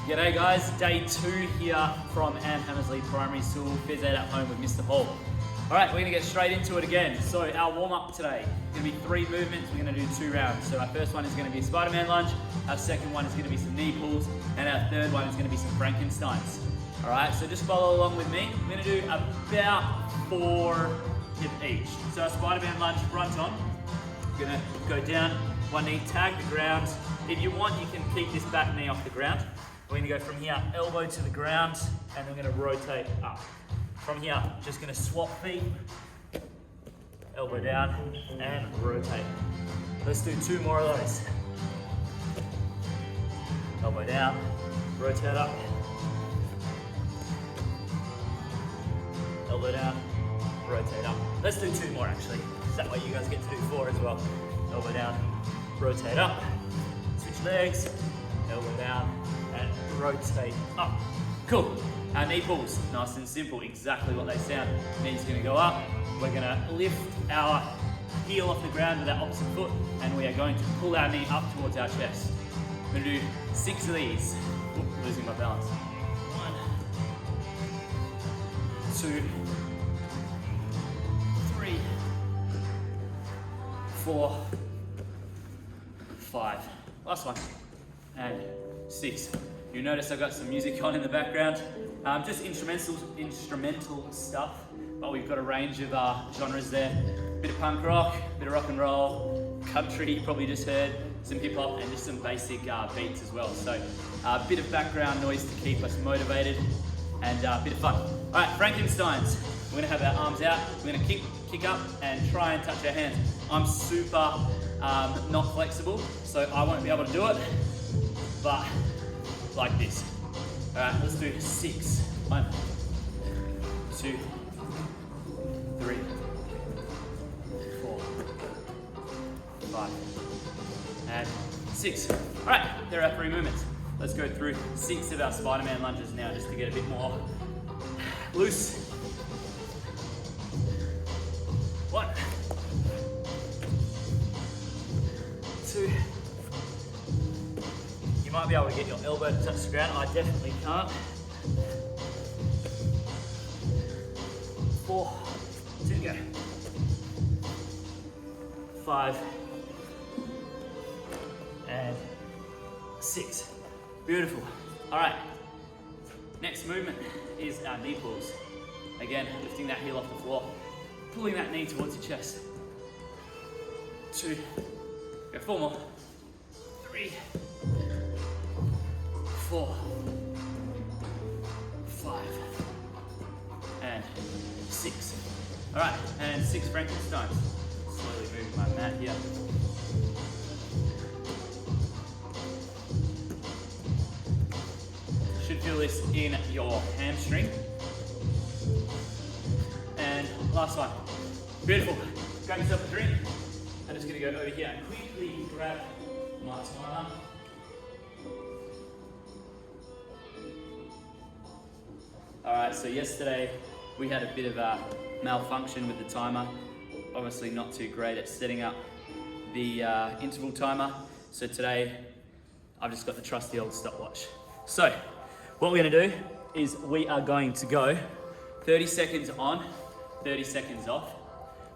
G'day guys, day 2 here from Ann Hammersley Primary School, Phys Ed at home with Mr. Hall. Alright, we're going to get straight into it again. So our warm-up today is going to be 3 movements, we're going to do 2 rounds. So our first one is going to be a Spider-Man lunge, our second one is going to be some knee pulls, and our third one is going to be some Frankensteins. Alright, so just follow along with me. We're going to do about 4 each. So our Spider-Man lunge front on, we're going to go down, one knee, tag the ground. If you want, you can keep this back knee off the ground. We're going to go from here, elbow to the ground, and then we're going to rotate up. From here, just going to swap feet, elbow down, and rotate. Let's do 2 more of those. Elbow down, rotate up. Elbow down, rotate up. Let's do 2 more actually, because that way you guys get to do 4 as well. Elbow down, rotate up. Switch legs, elbow down, and rotate up. Cool. Our knee pulls, nice and simple, exactly what they sound. Knee's gonna go up. We're gonna lift our heel off the ground with our opposite foot, and we are going to pull our knee up towards our chest. We're gonna do 6 of these. Oop, losing my balance. 1, 2, 3, 4, 5. Last one. And 6. You notice I've got some music on in the background. Just instrumental stuff, but we've got a range of genres there. Bit of punk rock, bit of rock and roll, country you probably just heard, some hip hop, and just some basic beats as well. So a bit of background noise to keep us motivated, and a bit of fun. All right, Frankensteins. We're gonna have our arms out, we're gonna kick up and try and touch our hands. I'm super not flexible, so I won't be able to do it, but like this. All right, let's do 6. 1, 2, 3, 4, 5, and 6. All right, there are 3 movements. Let's go through 6 of our Spider-Man lunges now, just to get a bit more loose. 1, 2. You might be able to get your elbow to touch the ground. I definitely can't. 4, 2 to go. 5, and 6. Beautiful. All right. Next movement is our knee pulls. Again, lifting that heel off the floor, pulling that knee towards your chest. 2, go 4 more. 3, 4, 5, and 6. All right, and 6 Frankensteins. Slowly moving my mat here. Should feel this in your hamstring. And last one. Beautiful. Grab yourself a drink. I'm just gonna go over here and quickly grab my timer. Alright, so yesterday we had a bit of a malfunction with the timer. Obviously not too great at setting up the interval timer. So today I've just got the trusty old stopwatch. So what we're gonna do is we are going to go 30 seconds on, 30 seconds off.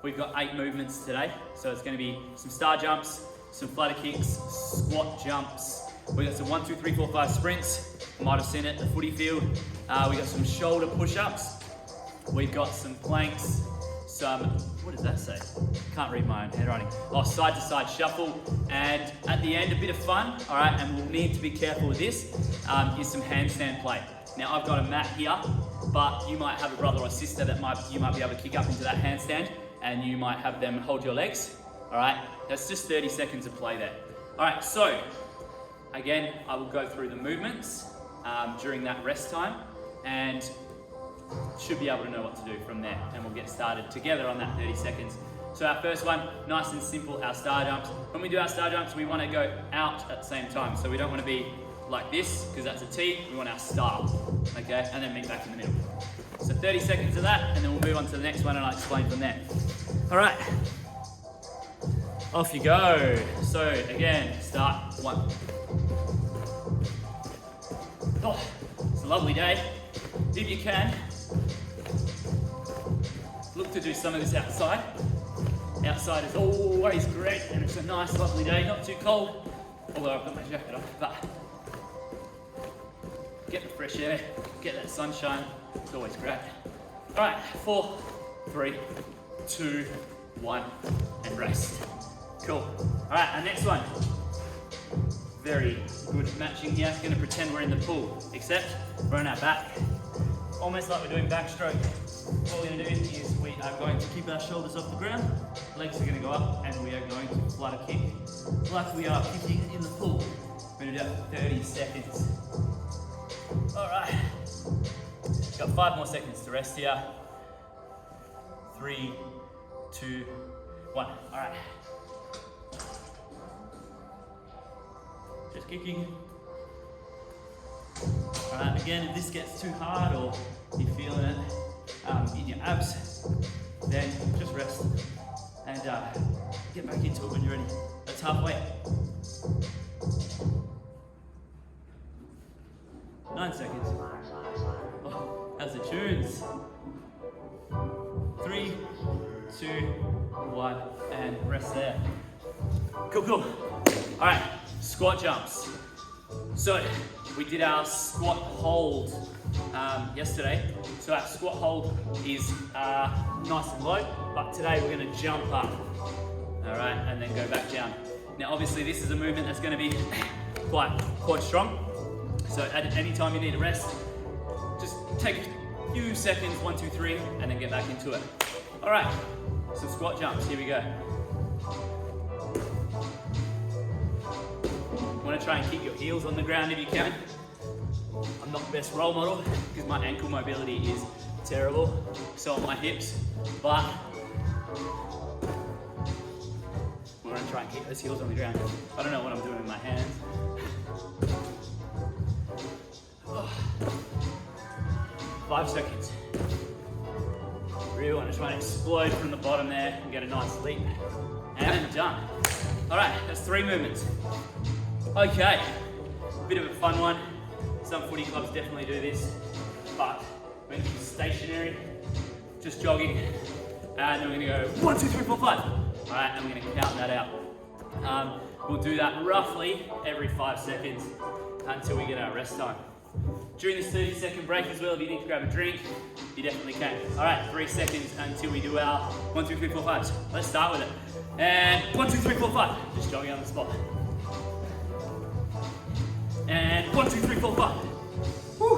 We've got 8 movements today. So it's gonna be some star jumps, some flutter kicks, squat jumps. We got some 1, 2, 3, 4, 5 sprints. Might have seen it, the footy field. We got some shoulder push-ups. We've got some planks, some, what does that say? Can't read my own handwriting. Oh, side to side shuffle. And at the end, a bit of fun, all right, and we'll need to be careful with this, is some handstand plate. Now I've got a mat here, but you might have a brother or sister that you might be able to kick up into that handstand, and you might have them hold your legs, all right? That's just 30 seconds of play there. All right, so again, I will go through the movements during that rest time, and should be able to know what to do from there, and we'll get started together on that 30 seconds. So our first one, nice and simple, our star jumps. When we do our star jumps, we want to go out at the same time. So we don't want to be like this, because that's a T. We want our star, okay? And then meet back in the middle. So 30 seconds of that, and then we'll move on to the next one, and I'll explain from there. All right, off you go. So again, start 1, Oh, it's a lovely day. If you can, look to do some of this outside. Outside is always great, and it's a nice, lovely day, not too cold, although I've got my jacket on, but get the fresh air, get that sunshine, it's always great. All right, 4, 3, 2, 1, and rest. Cool. All right, our next one. Very good matching here. Gonna pretend we're in the pool, except we're on our back. Almost like we're doing backstroke. What we're gonna do is we are going to keep our shoulders off the ground, legs are gonna go up, and we are going to flutter kick like we are kicking in the pool. We're gonna do that for 30 seconds. All right, got 5 more seconds to rest here. 3, 2, 1. All right. Just kicking. All right, again, if this gets too hard or you're feeling it in your abs, then just rest and get back into it when you're ready. That's halfway. 9 seconds. Oh, how's the tunes? 3, 2, 1, and rest there. Cool, cool. All right, squat jumps. So we did our squat hold yesterday. So our squat hold is nice and low, but today we're gonna jump up, all right, and then go back down. Now, obviously this is a movement that's gonna be quite strong. So at any time you need a rest, just take a few seconds, 1, 2, 3, and then get back into it. All right, some squat jumps, here we go. You wanna try and keep your heels on the ground if you can. I'm not the best role model because my ankle mobility is terrible, so are my hips, but we're gonna try and keep those heels on the ground. I don't know what I'm doing with my hands. Oh. 5 seconds. Really want to try and explode from the bottom there and get a nice leap. And done. All right, that's 3 movements. Okay, bit of a fun one. Some footy clubs definitely do this, but we're gonna be stationary, just jogging, and then we're gonna go 1, 2, 3, 4, 5. All right, and we're gonna count that out. We'll do that roughly every 5 seconds until we get our rest time. During this 30-second break as well, if you need to grab a drink, you definitely can. All right, 3 seconds until we do our 1, 2, 3, 4, 5. Let's start with it. And 1, 2, 3, 4, 5. Just jogging on the spot. And 1, 2, 3, 4, 5. Woo.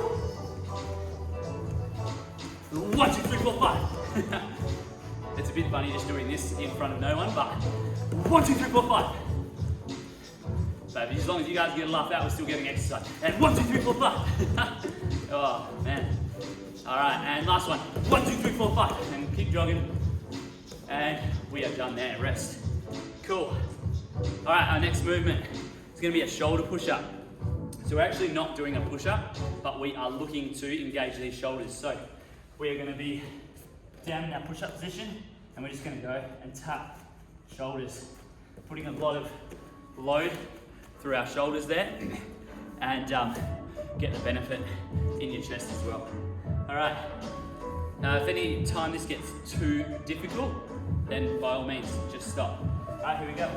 1, 2, 3, 4, 5. It's a bit funny just doing this in front of no one, but 1, 2, 3, 4, 5. But as long as you guys get a laugh out, we're still getting exercise. And 1, 2, 3, 4, 5. Oh man. All right, and last one. 1, 2, 3, 4, 5. And keep jogging. And we are done there. Rest. Cool. All right, our next movement is going to be a shoulder push-up. So we're actually not doing a push-up, but we are looking to engage these shoulders. So we are going to be down in our push-up position, and we're just going to go and tap shoulders, putting a lot of load through our shoulders there, and get the benefit in your chest as well. All right. Now, if any time this gets too difficult, then by all means, just stop. All right, here we go.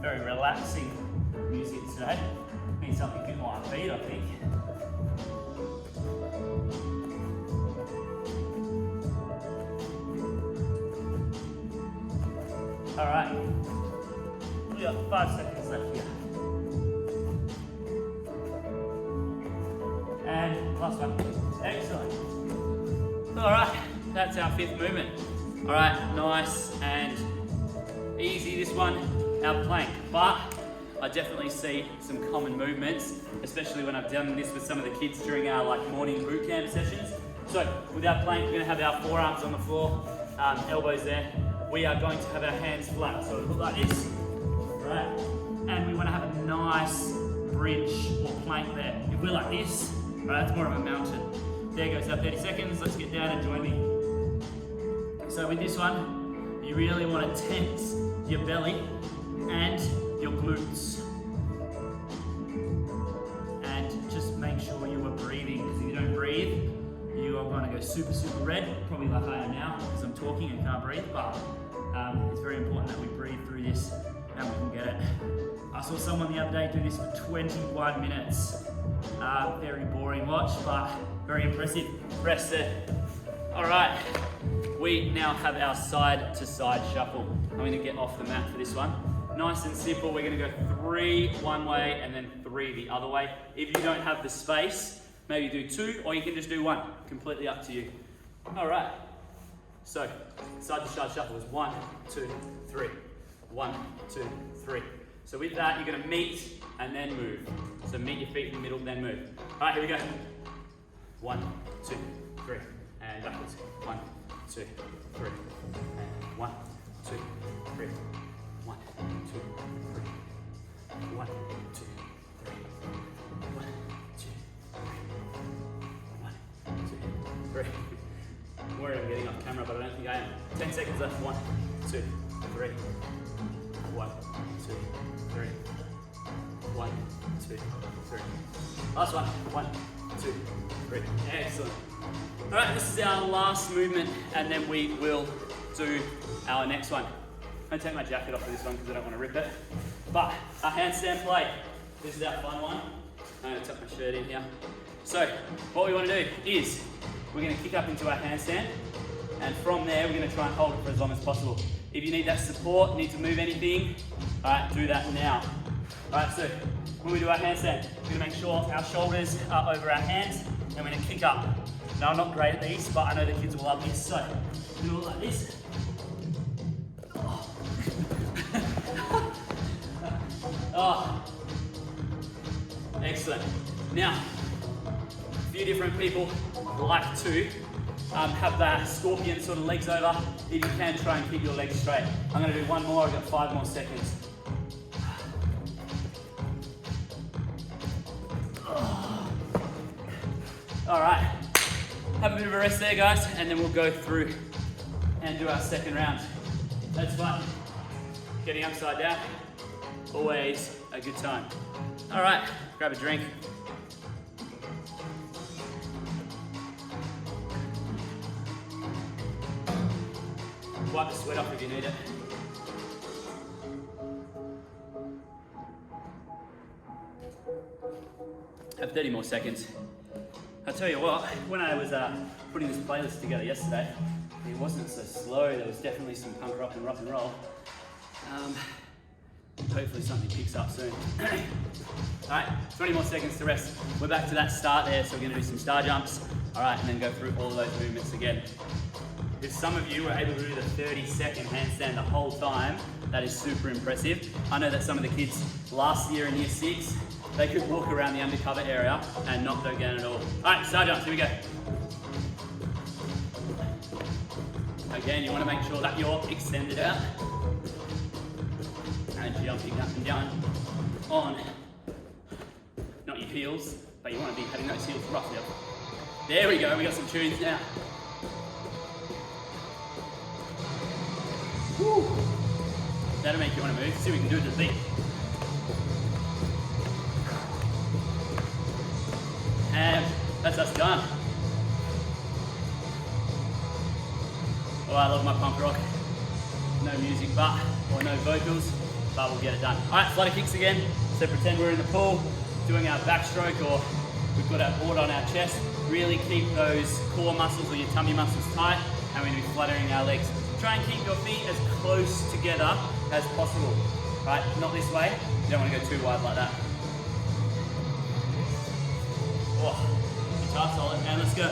Very relaxing music today. Need something a bit more upbeat, I think. All right, we got 5 seconds left here. And last one. Excellent. All right, that's our 5th movement. All right, nice and easy this one, our plank. But I definitely see some common movements, especially when I've done this with some of the kids during our morning boot camp sessions. So with our plank, we're gonna have our forearms on the floor, elbows there. We are going to have our hands flat, so it'll look like this, right? And we want to have a nice bridge or plank there. If we're like this, right, that's more of a mountain. There goes our 30 seconds. Let's get down and join me. So with this one, you really want to tense your belly and your glutes. And just make sure you are breathing, because if you don't breathe, you are going to go super, super red, probably like I am now, because I'm talking and can't breathe, but it's very important that we breathe through this and we can get it. I saw someone the other day do this for 21 minutes. Very boring watch, but very impressive. Rest there. All right, we now have our side to side shuffle. I'm going to get off the mat for this one. Nice and simple. We're going to go 3 one way and then 3 the other way. If you don't have the space, maybe do 2, or you can just do 1. Completely up to you. All right. So side to side shuffle is 1, 2, 3. 1, 2, 3. So with that, you're going to meet and then move. So meet your feet in the middle, then move. All right, here we go. 1, 2, 3. And backwards. 1, 2, 3. And 1, 2, 3. 1, 2, 3. 1, 2, 3. 1, 2, 3. 1, 2, 3. I'm worried I'm getting off camera, but I don't think I am. 10 seconds left. 1, 2, 3. 1, 2, 3. 1, 2, 3. Last one. 1, 2, 3. Excellent. All right, this is our last movement, and then we will do our next one. I'm gonna take my jacket off for this one because I don't want to rip it. But a handstand plate. This is our fun one. I'm gonna tuck my shirt in here. So what we want to do is we're gonna kick up into our handstand, and from there we're gonna try and hold it for as long as possible. If you need that support, need to move anything, all right, do that now. All right, so when we do our handstand, we're gonna make sure our shoulders are over our hands, and we're gonna kick up. Now, I'm not great at these, but I know the kids will love this. So do it like this. Oh, excellent. Now, a few different people like to have that scorpion sort of legs over. If you can, try and keep your legs straight. I'm going to do one more. I've got 5 more seconds. All right. Have a bit of a rest there, guys, and then we'll go through and do our second round. That's fun. Getting upside down, always a good time. All right, grab a drink. Wipe the sweat off if you need it. Have 30 more seconds. I'll tell you what, when I was putting this playlist together yesterday, it wasn't so slow. There was definitely some punk rock and roll. Hopefully something picks up soon. All right, 20 more seconds to rest. We're back to that start there, so we're gonna do some star jumps. All right, and then go through all of those movements again. If some of you were able to do the 30-second handstand the whole time, that is super impressive. I know that some of the kids last year in year 6, they could walk around the undercover area and not go down at all. All right, star jumps, here we go. Again, you want to make sure that you're extended out and jumping up and down on, not your heels, but you want to be having those heels roughly up. There we go, we got some tunes now. Woo. That'll make you want to move. See what we can do with the beat. And that's us done. Oh, I love my punk rock. No music or no vocals, but we'll get it done. All right, flutter kicks again. So pretend we're in the pool, doing our backstroke, or we've got our board on our chest. Really keep those core muscles or your tummy muscles tight, and we're gonna be fluttering our legs. Try and keep your feet as close together as possible. Right, not this way. You don't want to go too wide like that. Oh, guitar solid, and let's go.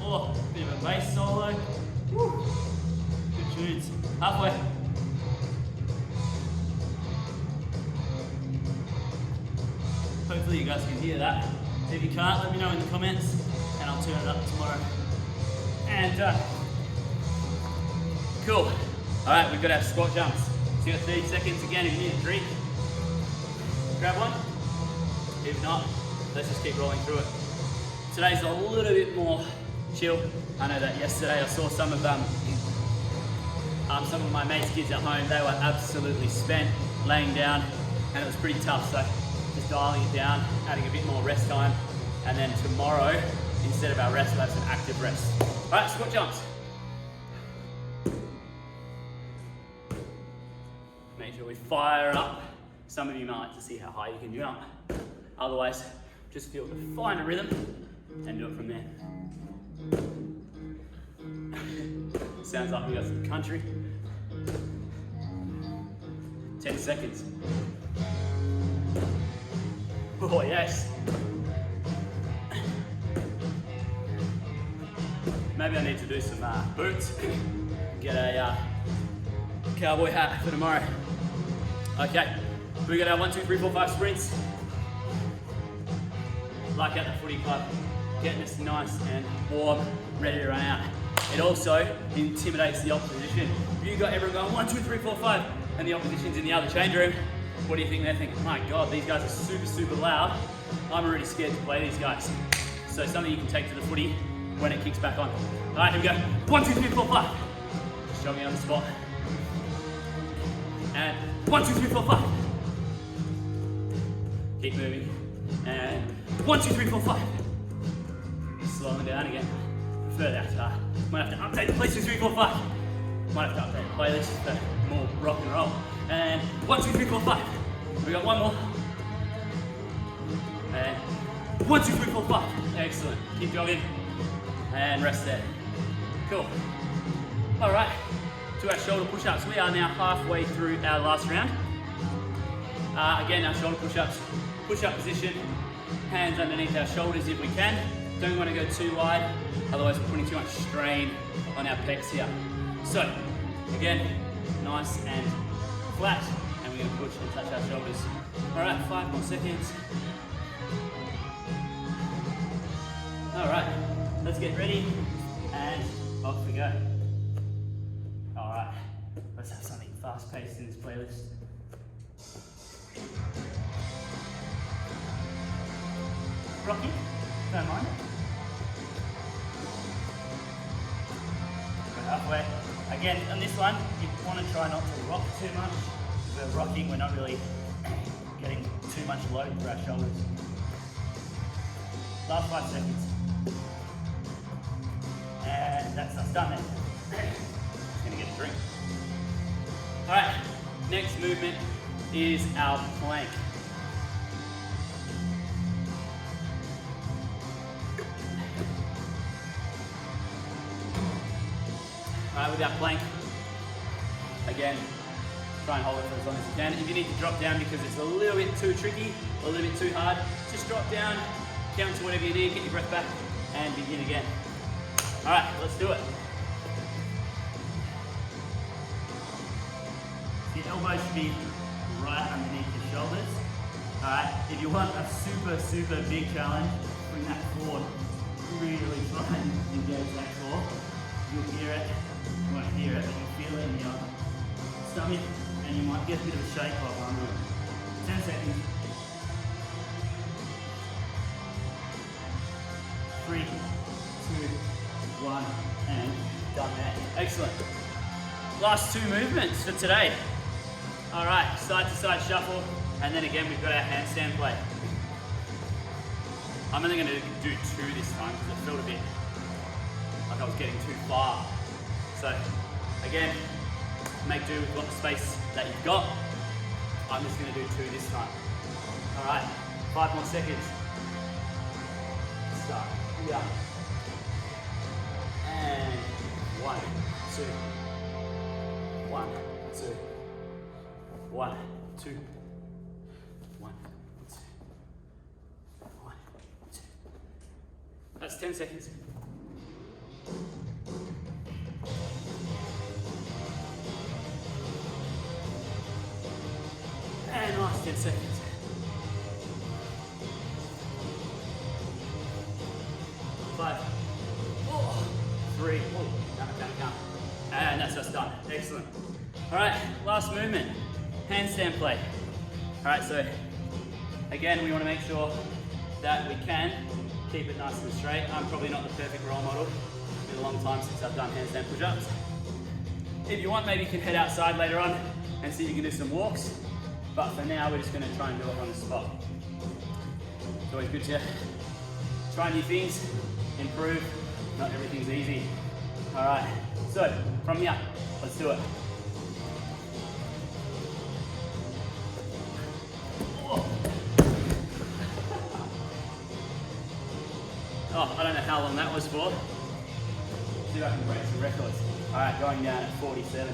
Oh, bit of a bass solo. Woo. Good tunes. Halfway. Hopefully you guys can hear that. If you can't, let me know in the comments and I'll turn it up tomorrow. And cool. All right, we've got our squat jumps. So you got 30 seconds again. If you need a drink, grab one. If not, let's just keep rolling through it. Today's a little bit more chill. I know that yesterday I saw some of my mates' kids at home. They were absolutely spent laying down, and it was pretty tough. So just dialing it down, adding a bit more rest time, and then tomorrow, instead of our rest, we'll have some active rest. All right, squat jumps. Make sure we fire up. Some of you might like to see how high you can jump. Otherwise, just feel the finer rhythm and do it from there. Sounds like we got some country. 10 seconds. Oh yes. Maybe I need to do some boots. Get a cowboy hat for tomorrow. Okay, we got our 1, 2, 3, 4, 5 sprints. Like at the footy club, getting us nice and warm, ready to run out. It also intimidates the opposition. If you got everyone going 1, 2, 3, 4, 5, and the opposition's in the other change room, what do you think they're thinking? My God, these guys are super, super loud. I'm already scared to play these guys. So something you can take to the footy when it kicks back on. All right, here we go. 1, 2, 3, 4, 5. Just jogging on the spot. And 1, 2, 3, 4, 5. Keep moving. And 1, 2, 3, 4, 5. Slowing down again. Further out. Might have to update the playlist. 2, 3, 4, 5. Might have to update the playlist for more rock and roll. And 1, 2, 3, 4, 5. We got one more. And 1, 2, 3, 4, 5. Excellent. Keep jogging. And rest there. Cool. All right. To our shoulder push-ups. We are now halfway through our last round. Again, our shoulder push-ups. Push-up position. Hands underneath our shoulders if we can. Don't want to go too wide, otherwise we're putting too much strain on our pecs here. So, again, nice and flat, and we're going to push and touch our shoulders. All right, 5 more seconds. All right, let's get ready, and off we go. All right, let's have something fast-paced in this playlist. Rocky, don't mind. We're halfway. Again, on this one, you want to try not to rock too much. If we're rocking, we're not really getting too much load through our shoulders. Last 5 seconds. And that's us done then. Just gonna get a drink. All right, next movement is our plank. Alright, with our plank, again, try and hold it for as long as you can. If you need to drop down because it's a little bit too tricky or a little bit too hard, just drop down, count to whatever you need, get your breath back, and begin again. Alright, let's do it. Your elbows should be right underneath your shoulders. Alright, if you want a super, super big challenge, bring that forward. Really try and engage that core. You'll hear it. You won't hear it, but you'll feel it in your stomach, and you might get a bit of a shake while I'm doing it. 10 seconds. 3, 2, 1, and done there. Excellent. Last 2 movements for today. All right, side to side shuffle, and then again we've got our handstand plate. I'm only going to do 2 this time because it felt a bit like I was getting too far. So again, make do with what the space that you've got. I'm just going to do 2 this time. All right, 5 more seconds. Start. Yeah. And 1, 2. 1, 2. 1, 2. 1, 2. 1, 2. That's 10 seconds. And last 10 seconds. 5, 4, 3, count. And that's us done. Excellent. All right, last movement, handstand plate. All right, so again, we want to make sure that we can keep it nice and straight. I'm probably not the perfect role model. It's been a long time since I've done handstand push-ups. If you want, maybe you can head outside later on and see if you can do some walks. But for now, we're just going to try and do it on the spot. It's always good to try new things, improve. Not everything's easy. All right, so from here, let's do it. Oh, I don't know how long that was for. See if I can break some records. All right, going down at 47.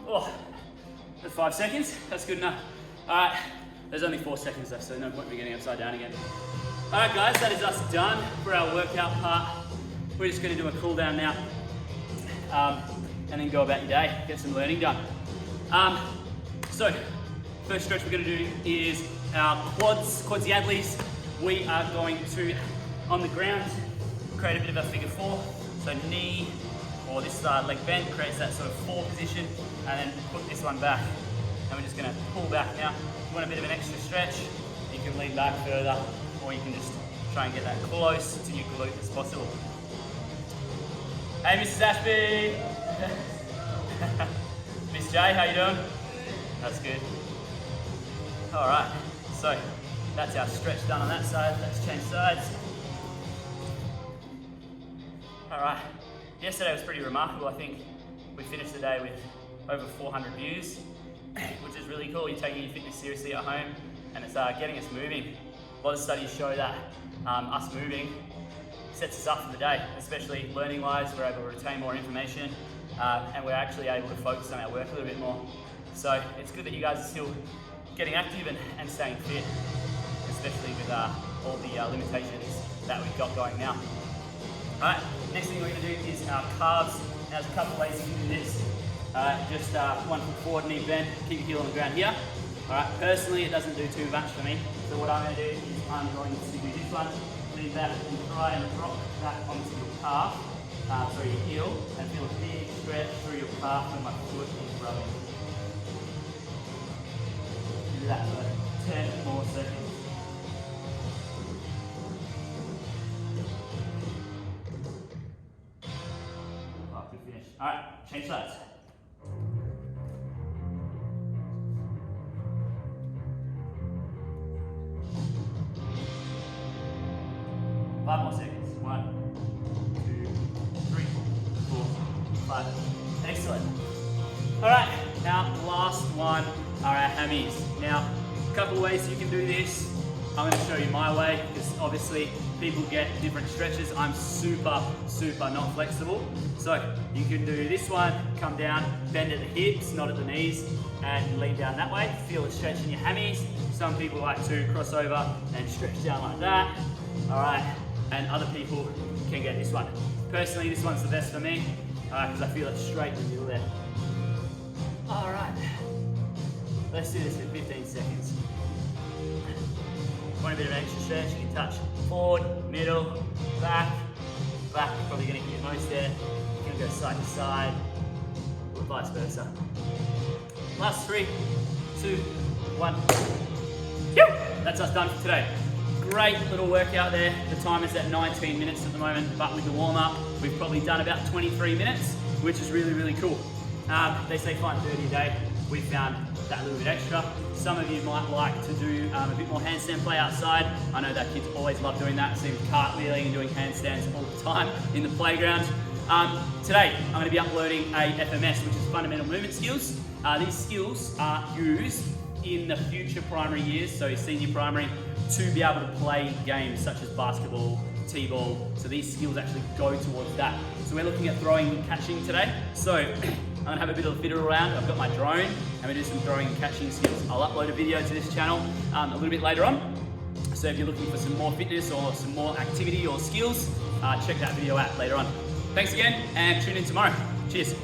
Oh, that's 5 seconds. That's good enough. All right, there's only 4 seconds left, so no point in me getting upside down again. All right, guys, that is us done for our workout part. We're just going to do a cool down now, and then go about your day, get some learning done. So, first stretch we're going to do is our quads-yadlies. We are going to, on the ground, create a bit of a figure 4. So knee, or this leg bend, creates that sort of 4 position, and then put this one back. And we're just going to pull back now. If you want a bit of an extra stretch, you can lean back further, or you can just try and get that close to your glute as possible. Hey, Mrs. Ashby. Miss J, how you doing? That's good. All right, so that's our stretch done on that side. Let's change sides. All right, yesterday was pretty remarkable. I think we finished the day with over 400 views, which is really cool. You're taking your fitness seriously at home, and it's getting us moving. A lot of studies show that us moving sets us up for the day, especially learning-wise. We're able to retain more information, and we're actually able to focus on our work a little bit more. So it's good that you guys are still getting active and staying fit, especially with all the limitations that we've got going now. All right, next thing we're going to do is our calves. Now, there's a couple of ways you can do this. Just 1 foot forward, knee bend, keep your heel on the ground here. All right, personally, it doesn't do too much for me. So what I'm going to do is I'm going to do this one, lean back and try and drop that onto your calf, through your heel, and feel a big stretch through your calf when my foot is rubbing. Do that for 10 more seconds. Oh, good finish. All right, change sides. Five more seconds. 1, 2, 3, 4, 5. Excellent. All right, now last one are our hammies. Now, a couple of ways you can do this. I'm going to show you my way because obviously people get different stretches. I'm super not flexible. So you can do this one, come down, bend at the hips, not at the knees, and lean down that way. Feel a stretch in your hammies. Some people like to cross over and stretch down like that. All right. And other people can get this one. Personally, this one's the best for me because I feel it straight in the middle there. All right, let's do this in 15 seconds. Want a bit of extra stretch, you can touch forward, middle, back, you're probably gonna get your most there. You can go side to side, or vice versa. Last 3, 2, 1. That's us done for today. Great little workout there. The time is at 19 minutes at the moment, but with the warm-up, we've probably done about 23 minutes, which is really cool. They say find 30 a day. We found that little bit extra. Some of you might like to do a bit more handstand play outside. I know that kids always love doing that. See them cartwheeling and doing handstands all the time in the playground. Today, I'm going to be uploading a FMS, which is fundamental movement skills. These skills are used in the future primary years, so senior primary, to be able to play games such as basketball, t-ball. So these skills actually go towards that. So we're looking at throwing and catching today. So I'm gonna have a bit of a fiddle around. I've got my drone and we do some throwing and catching skills. I'll upload a video to this channel a little bit later on. So if you're looking for some more fitness or some more activity or skills, check that video out later on. Thanks again and tune in tomorrow. Cheers.